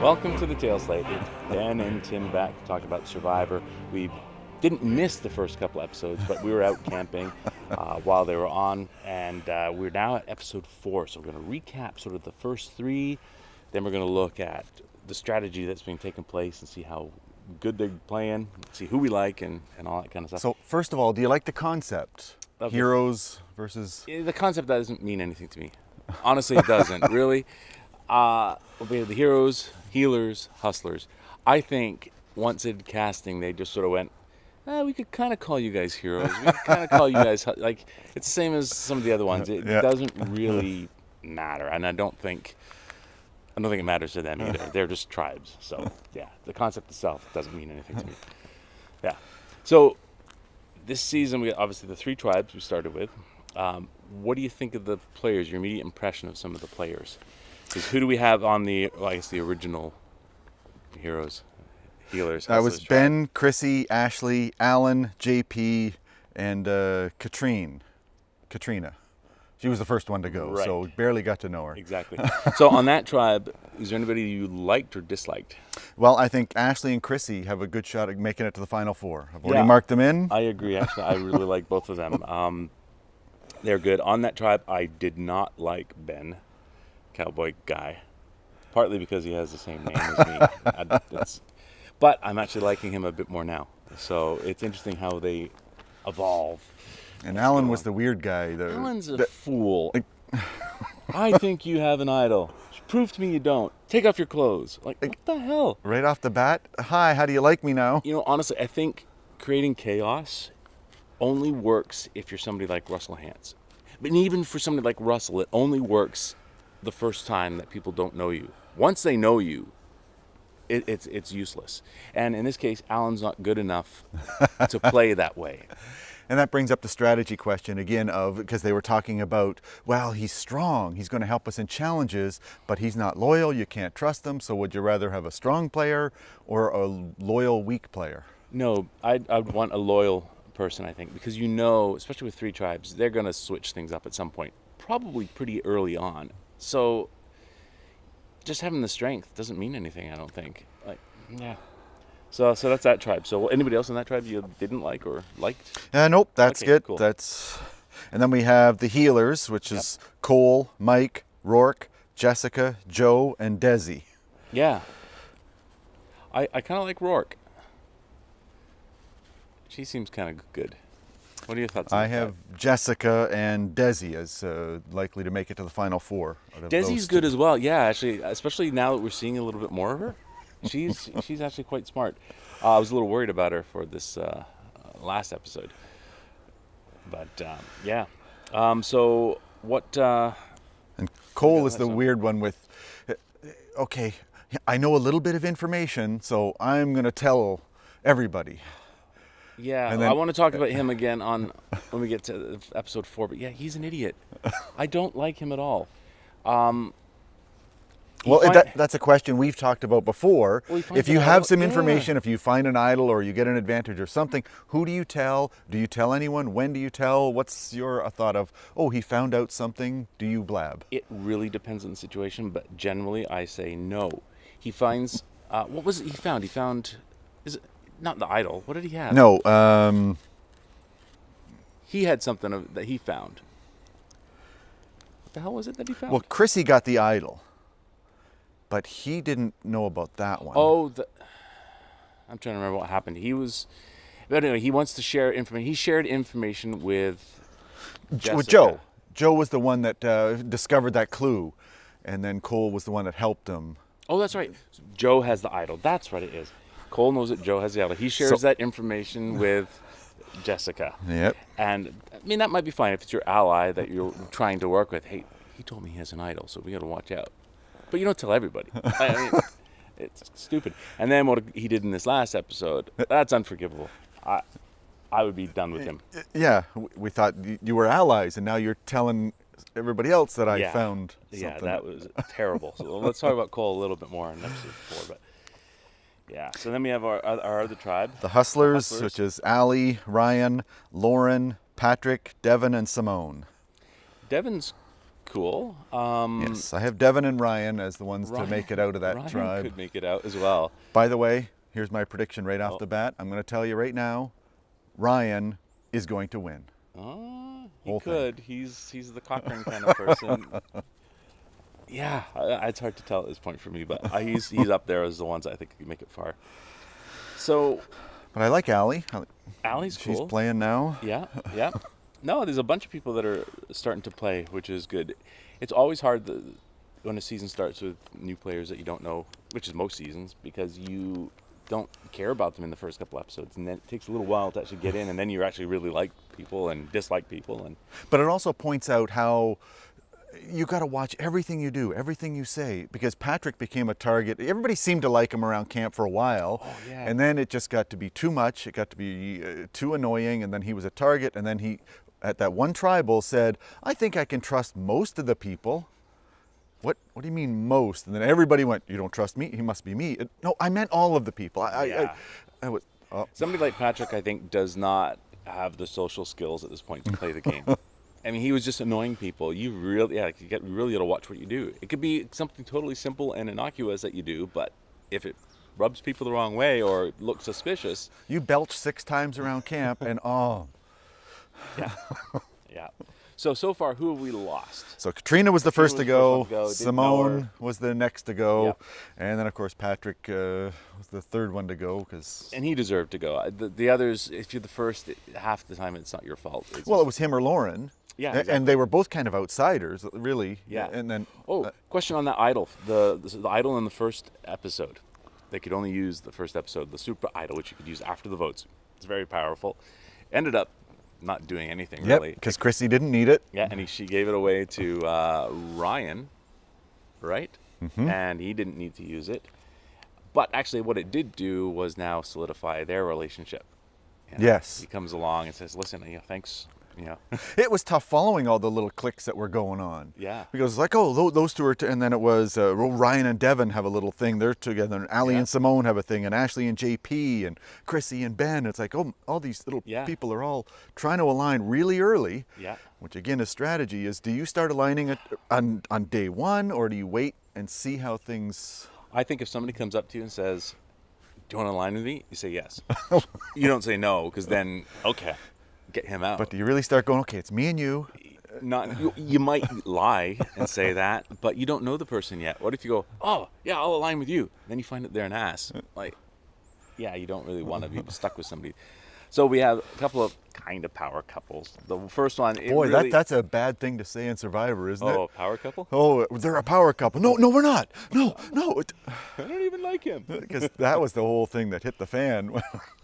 Welcome to the Tailslate. It's Ben and Tim back to talk about Survivor. We didn't miss the first couple episodes, but we were out camping while they were on, and we're now at episode 4. So we're going to recap sort of the first 3, then we're going to look at the strategy that's been taking place and see how good they're playing, see who we like, and all that kind of stuff. So first of all, do you like the concept? Okay. Heroes versus... The concept doesn't mean anything to me. Honestly, it doesn't, really. We have the heroes, healers, hustlers. I think once in casting, they just sort of went, we could kind of call you guys heroes. We could kind of call you guys, like, it's the same as some of the other ones. It doesn't really matter, and I don't think it matters to them either. They're just tribes. So, yeah, the concept itself doesn't mean anything to me. Yeah. So, this season, we got obviously the 3 tribes we started with. What do you think of the players, your immediate impression of some of the players? Because who do we have on the original heroes, healers? That was Ben, Chrissy, Ashley, Alan, JP, and Katrina. She was the first one to go, right. So barely got to know her. Exactly. So on that tribe, is there anybody you liked or disliked? Well, I think Ashley and Chrissy have a good shot at making it to the Final 4. I've already marked them in. I agree, actually. I really like both of them. They're good. On that tribe, I did not like Ben, cowboy guy, partly because he has the same name as me. But I'm actually liking him a bit more now. So it's interesting how they evolve. And Alan was the weird guy. Alan's a fool. I think you have an idol. Prove to me you don't. Take off your clothes. Like, what the hell? Right off the bat, hi, how do you like me now? You know, honestly, I think creating chaos only works if you're somebody like Russell Hantz. But even for somebody like Russell, it only works the first time that people don't know you. Once they know you, it's useless. And in this case, Alan's not good enough to play that way. And that brings up the strategy question again because they were talking about, well, he's strong, he's going to help us in challenges, but he's not loyal, you can't trust him, so would you rather have a strong player or a loyal, weak player? No, I'd want a loyal person, I think, because especially with 3 tribes, they're going to switch things up at some point, probably pretty early on. So just having the strength doesn't mean anything, I don't think. So that's that tribe. So anybody else in that tribe you didn't like or liked? Nope, that's okay, good. Cool. And then we have the healers, which is Cole, Mike, Rourke, Jessica, Joe, and Desi. Yeah. I kind of like Rourke. She seems kind of good. What are your thoughts on that? I have Jessica and Desi as likely to make it to the Final 4. Desi's good as well. Yeah, actually, especially now that we're seeing a little bit more of her. She's actually quite smart. I was a little worried about her for this last episode. But, yeah. So what... and Cole is the weird one with, okay, I know a little bit of information, so I'm going to tell everybody. Yeah, I want to talk about him again when we get to episode 4. But yeah, he's an idiot. I don't like him at all. That's a question we've talked about before. Well, if you have some information, if you find an idol or you get an advantage or something, who do you tell? Do you tell anyone? When do you tell? What's your thought of, he found out something? Do you blab? It really depends on the situation, but generally I say no. He finds, what was it he found? He found, is it not the idol? What did he have? No. He had something that he found. What the hell was it that he found? Well, Chrissy got the idol. But he didn't know about that one. I'm trying to remember what happened. But anyway, he wants to share information. He shared information with Jessica. With Joe. Joe was the one that discovered that clue, and then Cole was the one that helped him. Oh, that's right. Joe has the idol. That's what it is. Cole knows that Joe has the idol. He shares that information with Jessica. Yep. And, I mean, that might be fine if it's your ally that you're trying to work with. Hey, he told me he has an idol, so we got to watch out. But you don't tell everybody. I mean, it's stupid. And then what he did in this last episode, that's unforgivable. I would be done with him. Yeah, we thought you were allies, and now you're telling everybody else that I found something. Yeah, that was terrible. So let's talk about Cole a little bit more in episode 4. But yeah, so then we have our other tribe. The Hustlers, which is Allie, Ryan, Lauren, Patrick, Devin, and Simone. Devin's cool. Yes, I have Devin and Ryan as the ones to make it out of that Ryan tribe. could make it out as well. By the way, here's my prediction right off the bat. I'm going to tell you right now, Ryan is going to win. He Whole could. He's the Cochrane kind of person. Yeah, it's hard to tell at this point for me, but he's up there as the ones I think could make it far. So, But I like Allie. Allie's cool. She's playing now. Yeah. No, there's a bunch of people that are starting to play, which is good. It's always hard when a season starts with new players that you don't know, which is most seasons, because you don't care about them in the first couple episodes, and then it takes a little while to actually get in, and then you actually really like people and dislike people. But it also points out how you got to watch everything you do, everything you say, because Patrick became a target. Everybody seemed to like him around camp for a while, and then it just got to be too much. It got to be too annoying, and then he was a target, and then he, at that one tribal, said, I think I can trust most of the people. What do you mean most? And then everybody went, you don't trust me? He must be me. No, I meant all of the people. I was, Somebody like Patrick, I think, does not have the social skills at this point to play the game. I mean, he was just annoying people. You really got to watch what you do. It could be something totally simple and innocuous that you do, but if it rubs people the wrong way or looks suspicious. You belch 6 times around camp, and Yeah. So far, who have we lost? So Katrina was the first to go. Didn't know her. Simone was the next to go. Yep. And then, of course, Patrick was the third one to go. And he deserved to go. The others, if you're the first, half the time it's not your fault. It was him or Lauren. Yeah, exactly. And they were both kind of outsiders, really. Yeah. And then. Question on that idol. The idol in the first episode. They could only use the first episode, the super idol, which you could use after the votes. It's very powerful. Ended up not doing anything really. Because Chrissy didn't need it. Yeah, and she gave it away to Ryan, right? Mm-hmm. And he didn't need to use it. But actually what it did do was now solidify their relationship. Yes. He comes along and says, listen, thanks. It was tough following all the little cliques that were going on. Yeah. Because it's like, those two are, and then it was Ryan and Devin have a little thing. They're together, and Allie and Simone have a thing, and Ashley and JP, and Chrissy and Ben. It's like, all these little people are all trying to align really early. Yeah. Which again, is strategy is, do you start aligning it on day one, or do you wait and see how things? I think if somebody comes up to you and says, do you want to align with me? You say yes. You don't say no, because then, okay. Get him out. But do you really start going, okay, it's me and you? You might lie and say that, but you don't know the person yet. What if you go, I'll align with you. Then you find that they're an ass. You don't really want to be stuck with somebody. So we have a couple of kind of power couples. The first one... that's a bad thing to say in Survivor, isn't it? Oh, a power couple? Oh, they're a power couple. No, we're not. No. I don't even like him. Because that was the whole thing that hit the fan.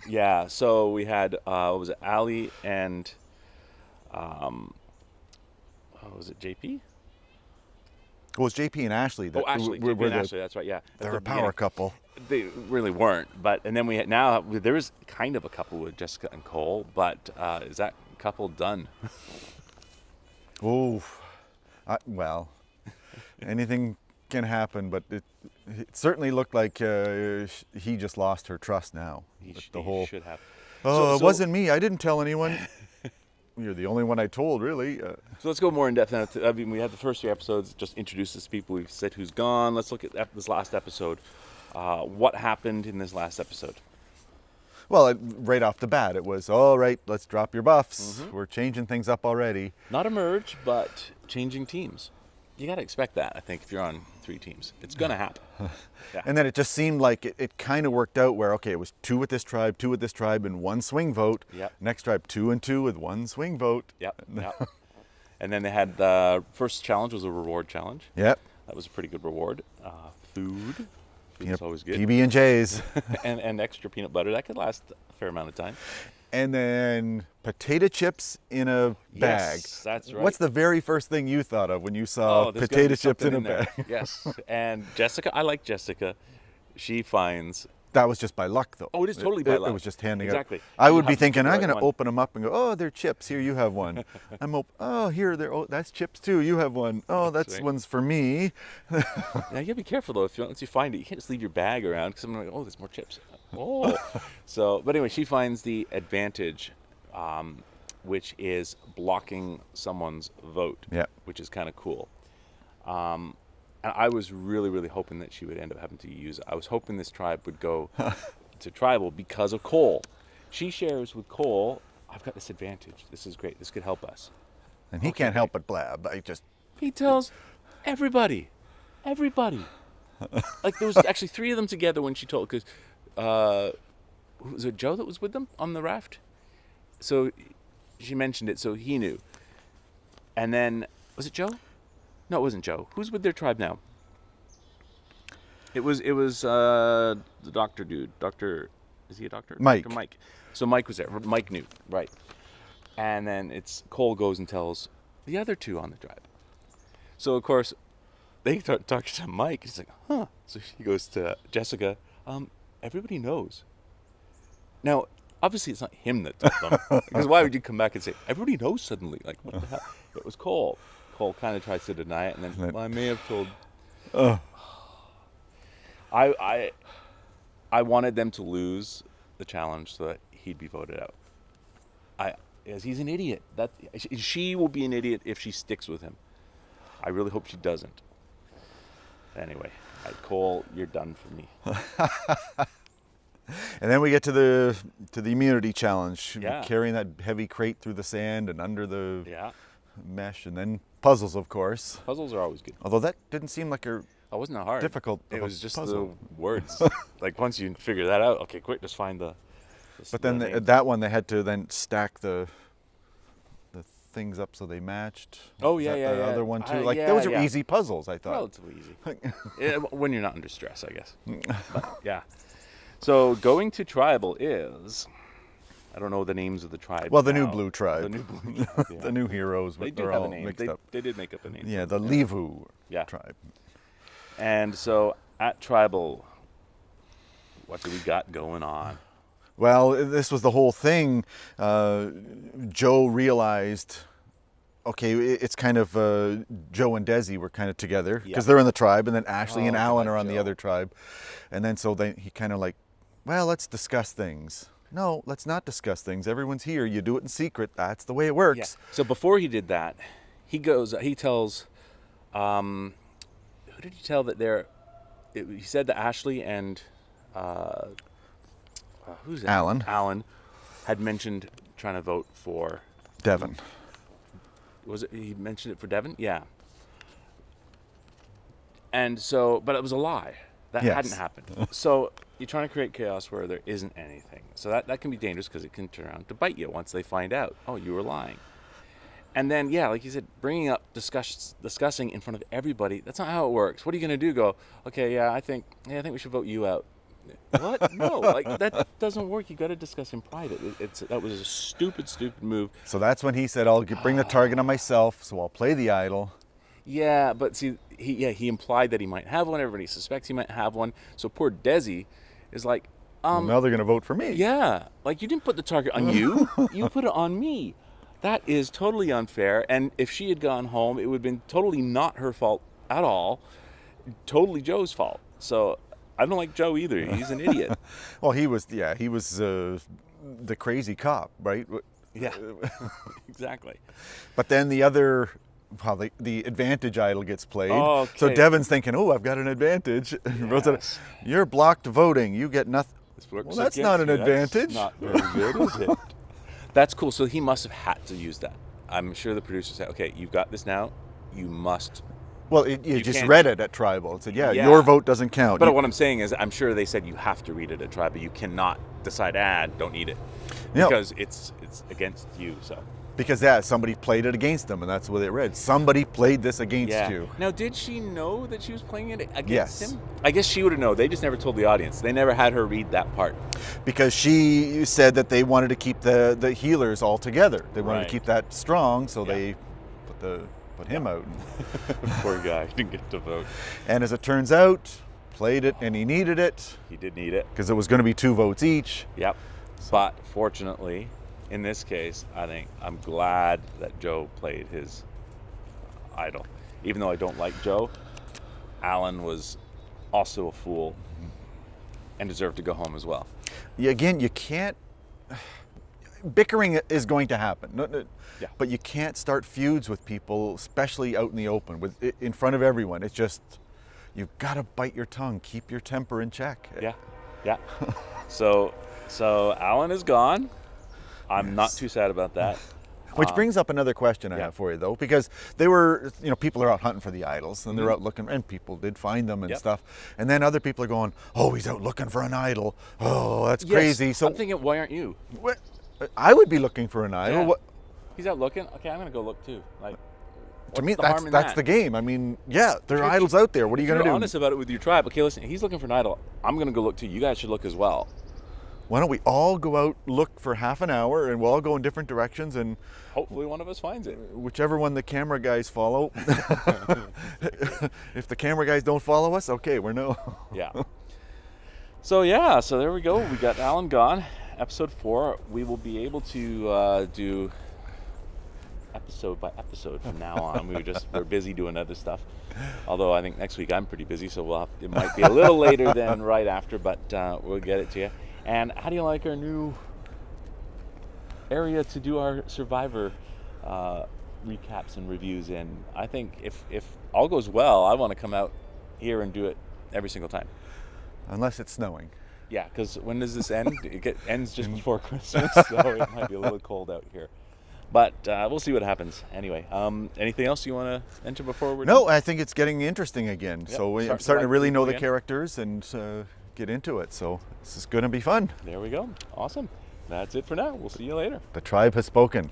Yeah, so we had, Allie and, was it JP? Well, it was JP and Ashley. Ashley. JP and Ashley, that's right, yeah. They're a power couple. They really weren't, and then there is kind of a couple with Jessica and Cole, but is that couple done? Anything can happen, but it certainly looked like he just lost her trust now. He should have. It wasn't me. I didn't tell anyone. You're the only one I told, really. So let's go more in depth. We had the first 3 episodes, just introduces people. We've said who's gone. Let's look at this last episode. What happened in this last episode? Well, right off the bat, it was, all right, let's drop your buffs. Mm-hmm. We're changing things up already. Not a merge, but changing teams. You got to expect that, I think, if you're on 3 teams. It's going to happen. Yeah. And then it just seemed like it kind of worked out where, okay, it was 2 with this tribe, 2 with this tribe, and 1 swing vote. Yep. Next tribe, 2 and 2 with 1 swing vote. Yep. And then they had the first challenge was a reward challenge. Yep. That was a pretty good reward. Food. It's always good. PB&Js. and extra peanut butter. That could last a fair amount of time. And then potato chips in a bag. Yes, that's right. What's the very first thing you thought of when you saw potato chips in a bag? Yes. And Jessica, I like Jessica. She finds... That was just by luck, though. Oh, it is totally by luck. It was just handing out. Exactly. I would be thinking, I'm going to open them up and go, oh, they're chips. Here, you have one. That's chips too. You have one. Oh, that's one's for me. Yeah, you got to be careful, though. Once you find it, you can't just leave your bag around because I'm like, oh, there's more chips. Oh. But anyway, she finds the advantage which is blocking someone's vote, Yeah. which is kind of cool. And I was really, really hoping that she would end up having to use it. I was hoping this tribe would go to tribal because of Cole. She shares with Cole, I've got this advantage. This is great. This could help us. And he can't help but blab. He tells everybody. Like there was actually 3 of them together when she told, because was it Joe that was with them on the raft? So she mentioned it, so he knew. And then, was it Joe? No, it wasn't Joe. Who's with their tribe now? It was the doctor dude. Is he a doctor? Mike. Dr. Mike. So Mike was there. Mike knew, right. And then Cole goes and tells the other 2 on the tribe. So, of course, they start talking to Mike. He's like, huh. So she goes to Jessica. Everybody knows. Now, obviously, it's not him that told them. Because why would you come back and say, everybody knows suddenly? Like, what the hell? It was Cole. Cole kind of tries to deny it. And then, well, I may have told... I wanted them to lose the challenge so that he'd be voted out. As he's an idiot. She will be an idiot if she sticks with him. I really hope she doesn't. Anyway, Cole, you're done for me. And then we get to the immunity challenge. Yeah. Carrying that heavy crate through the sand and under the Yeah. mesh. And then puzzles, of course. Puzzles are always good. Although that didn't seem like a Oh, wasn't that hard? difficult It of a was just puzzle. the words. Like once you figure that out, okay, quick, just find the But then names. that one, they had to then stack the things up so they matched. Oh, Is yeah, that yeah, the yeah. other one too. Like Yeah, those are yeah. easy puzzles, I thought. Relatively easy. Yeah, when you're not under stress, I guess. But, yeah. So going to tribal is, I don't know the names of the tribes. Well, the new now. blue tribe. The new blue tribe. Yeah. The new heroes, They but do they're have all a name. mixed up. They did make up a name. Yeah, the Levu Yeah. tribe. And so at tribal, what do we got going on? Well, this was the whole thing. Joe realized, okay, it's kind of Joe and Desi were kind of together because Yeah. they're in the tribe, and then Ashley and Oh, Alan God, are on the Joe. other tribe. And then so he kind of like, well, let's discuss things. No, let's not discuss things. Everyone's here. You do it in secret. That's the way it works. Yeah. So before he did that, he tells, who did he tell that he said that Ashley and, who's that? Alan. Alan had mentioned trying to vote for, Devon. was it, he mentioned it for Devon? Yeah. And so, but it was a lie. That Yes. hadn't happened. So you're trying to create chaos where there isn't anything. So that can be dangerous because it can turn around to bite you once they find out, oh, you were lying. And then, yeah, like you said, bringing up discussing in front of everybody, that's not how it works. What are you going to do? Go, okay, yeah, I think we should vote you out. What? No, like that doesn't work. You got to discuss in private. That was a stupid move. So that's when he said, I'll bring the target on myself, so I'll play the idol. Yeah, but see, he implied that he might have one. Everybody suspects he might have one. So poor Desi is like, Well, now they're going to vote for me. yeah, like you didn't put the target on you. You put it on me. That is totally unfair. And if she had gone home, it would have been totally not her fault at all. Totally Joe's fault. So I don't like Joe either. He's an idiot. Well, he was the crazy cop, right? Yeah, exactly. But then the other, the advantage idol gets played. Oh, So okay. Devon's thinking, oh, I've got an advantage. Yes. You're blocked voting. You get nothing. This works Well, that's against not an you. That's advantage. not very good, is it? That's cool. So he must have had to use that. I'm sure the producer said, okay, you've got this now. You must. Well, you just can't- read it at Tribal. It said, yeah, Yeah. your vote doesn't count. But what I'm saying is, I'm sure they said you have to read it at tribe, but you cannot decide, don't need it. No. Because it's against you, so. Because somebody played it against them, and that's what it read. Somebody played this against you. Now, did she know that she was playing it against Yes. him? I guess she would have known. They just never told the audience. They never had her read that part. Because she said that they wanted to keep the healers all together. They wanted Right. to keep that strong, so Yeah. they put him out. Poor guy. Didn't get to vote. And as it turns out, played it, and he needed it He did need it. because it was going to be 2 votes each. Yep. But fortunately, in this case, I think I'm glad that Joe played his idol. Even though I don't like Joe, Alan was also a fool and deserved to go home as well. Again, you can't. bickering is going to happen. Yeah. But you can't start feuds with people, especially out in the open, in front of everyone. It's just, you've got to bite your tongue, keep your temper in check. Yeah, yeah. So Alan is gone. I'm not too sad about that. Which brings up another question I yeah. have for you, though, because they were, people are out hunting for the idols, and they're out looking, and people did find them and Yep. stuff. And then other people are going, oh, he's out looking for an idol. Oh, that's Yes, crazy. So I'm thinking, why aren't you? what, I would be looking for an idol. Yeah. What, He's out looking. Okay, I'm gonna go look too. Like, to what's me, the that's harm in that's that? the game. I mean, yeah, there are If- idols out there. What are you If going to you're do? honest about it with your tribe. Okay, listen, he's looking for an idol. I'm gonna go look too. You guys should look as well. Why don't we all go out, look for half an hour, and we'll all go in different directions, and Hopefully, one of us finds it. whichever one the camera guys follow. If the camera guys don't follow us, okay, we're no. Yeah. So there we go. We got Alan gone. Episode 4. We will be able to do episode by episode from now on. We're busy doing other stuff. Although I think next week I'm pretty busy, so it might be a little later than right after, but we'll get it to you. And how do you like our new area to do our Survivor recaps and reviews in? I think if all goes well, I want to come out here and do it every single time. Unless it's snowing. Yeah, because when does this end? Ends just before Christmas, so it might be a little cold out here. But we'll see what happens. Anyway, anything else you want to mention before we're done? No, I think it's getting interesting again. Yep, So I'm starting to starting to like really people know the again. characters and get into it. So this is going to be fun. There we go. Awesome. That's it for now. We'll see you later. The tribe has spoken.